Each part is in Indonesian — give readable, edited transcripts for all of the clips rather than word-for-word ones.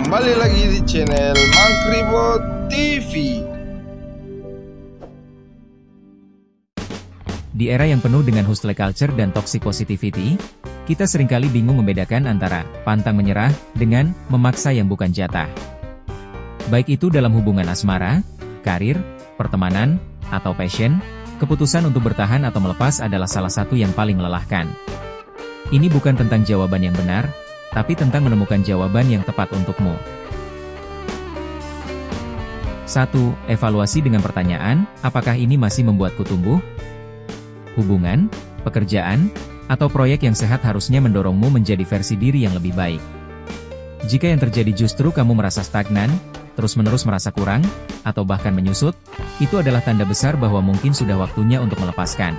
kembali lagi di channel Mangkribo TV. Di era yang penuh dengan hustle culture dan toxic positivity, kita seringkali bingung membedakan antara pantang menyerah dengan memaksa yang bukan jatah. Baik itu dalam hubungan asmara, karir, pertemanan, atau passion, keputusan untuk bertahan atau melepas adalah salah satu yang paling melelahkan. Ini bukan tentang jawaban yang benar, tapi tentang menemukan jawaban yang tepat untukmu. 1. Evaluasi dengan pertanyaan, apakah ini masih membuatku tumbuh? Hubungan, pekerjaan, atau proyek yang sehat harusnya mendorongmu menjadi versi diri yang lebih baik. Jika yang terjadi justru kamu merasa stagnan, terus-menerus merasa kurang, atau bahkan menyusut, itu adalah tanda besar bahwa mungkin sudah waktunya untuk melepaskan.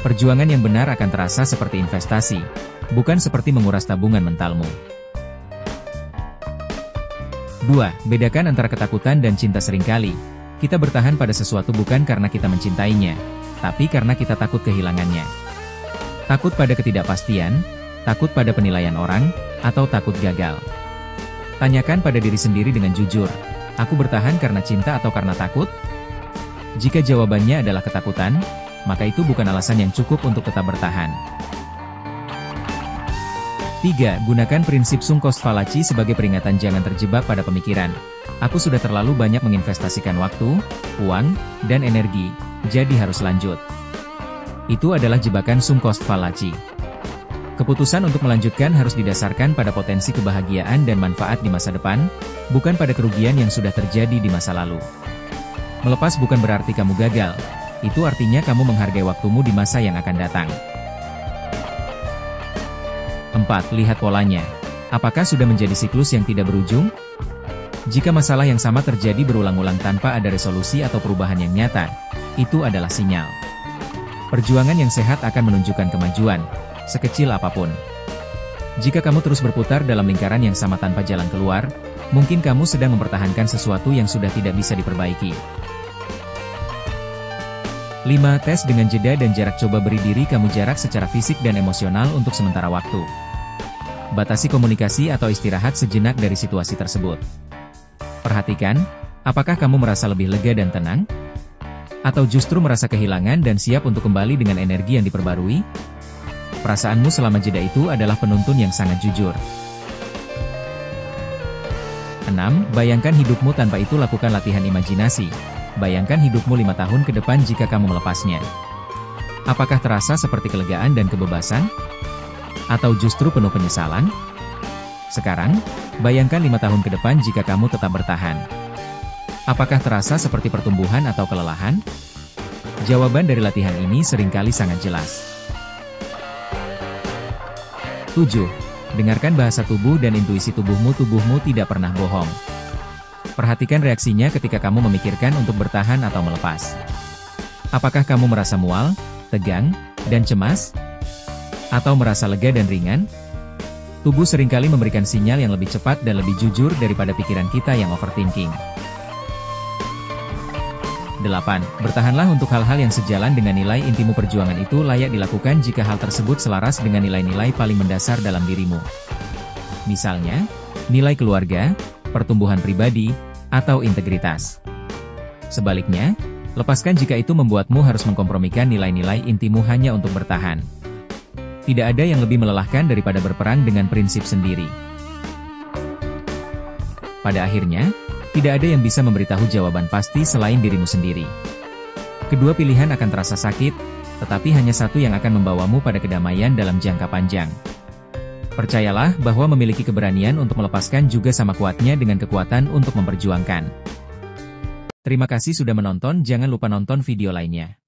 Perjuangan yang benar akan terasa seperti investasi, bukan seperti menguras tabungan mentalmu. 2. Bedakan antara ketakutan dan cinta. Seringkali kita bertahan pada sesuatu bukan karena kita mencintainya, tapi karena kita takut kehilangannya. Takut pada ketidakpastian, takut pada penilaian orang, atau takut gagal. Tanyakan pada diri sendiri dengan jujur, aku bertahan karena cinta atau karena takut? Jika jawabannya adalah ketakutan, maka itu bukan alasan yang cukup untuk tetap bertahan. 3. Gunakan prinsip sunk cost fallacy sebagai peringatan. Jangan terjebak pada pemikiran, aku sudah terlalu banyak menginvestasikan waktu, uang, dan energi, jadi harus lanjut. Itu adalah jebakan sunk cost fallacy. Keputusan untuk melanjutkan harus didasarkan pada potensi kebahagiaan dan manfaat di masa depan, bukan pada kerugian yang sudah terjadi di masa lalu. Melepas bukan berarti kamu gagal, itu artinya kamu menghargai waktumu di masa yang akan datang. 4. Lihat polanya. Apakah sudah menjadi siklus yang tidak berujung? Jika masalah yang sama terjadi berulang-ulang tanpa ada resolusi atau perubahan yang nyata, itu adalah sinyal. Perjuangan yang sehat akan menunjukkan kemajuan, sekecil apapun. Jika kamu terus berputar dalam lingkaran yang sama tanpa jalan keluar, mungkin kamu sedang mempertahankan sesuatu yang sudah tidak bisa diperbaiki. 5. Tes dengan jeda dan jarak. Coba beri diri kamu jarak secara fisik dan emosional untuk sementara waktu. Batasi komunikasi atau istirahat sejenak dari situasi tersebut. Perhatikan, apakah kamu merasa lebih lega dan tenang? Atau justru merasa kehilangan dan siap untuk kembali dengan energi yang diperbarui? Perasaanmu selama jeda itu adalah penuntun yang sangat jujur. 6. Bayangkan hidupmu tanpa itu. Lakukan latihan imajinasi. Bayangkan hidupmu 5 tahun ke depan jika kamu melepasnya. Apakah terasa seperti kelegaan dan kebebasan? Atau justru penuh penyesalan? Sekarang, bayangkan 5 tahun ke depan jika kamu tetap bertahan. Apakah terasa seperti pertumbuhan atau kelelahan? Jawaban dari latihan ini seringkali sangat jelas. 7. Dengarkan bahasa tubuh dan intuisi tubuhmu. Tubuhmu tidak pernah bohong. Perhatikan reaksinya ketika kamu memikirkan untuk bertahan atau melepas. Apakah kamu merasa mual, tegang, dan cemas? Atau merasa lega dan ringan? Tubuh seringkali memberikan sinyal yang lebih cepat dan lebih jujur daripada pikiran kita yang overthinking. 8. Bertahanlah untuk hal-hal yang sejalan dengan nilai intimu. Perjuangan itu layak dilakukan jika hal tersebut selaras dengan nilai-nilai paling mendasar dalam dirimu. Misalnya, nilai keluarga, pertumbuhan pribadi, atau integritas. Sebaliknya, lepaskan jika itu membuatmu harus mengkompromikan nilai-nilai intimu hanya untuk bertahan. Tidak ada yang lebih melelahkan daripada berperang dengan prinsip sendiri. Pada akhirnya, tidak ada yang bisa memberitahu jawaban pasti selain dirimu sendiri. Kedua pilihan akan terasa sakit, tetapi hanya satu yang akan membawamu pada kedamaian dalam jangka panjang. Percayalah bahwa memiliki keberanian untuk melepaskan juga sama kuatnya dengan kekuatan untuk memperjuangkan. Terima kasih sudah menonton. Jangan lupa nonton video lainnya.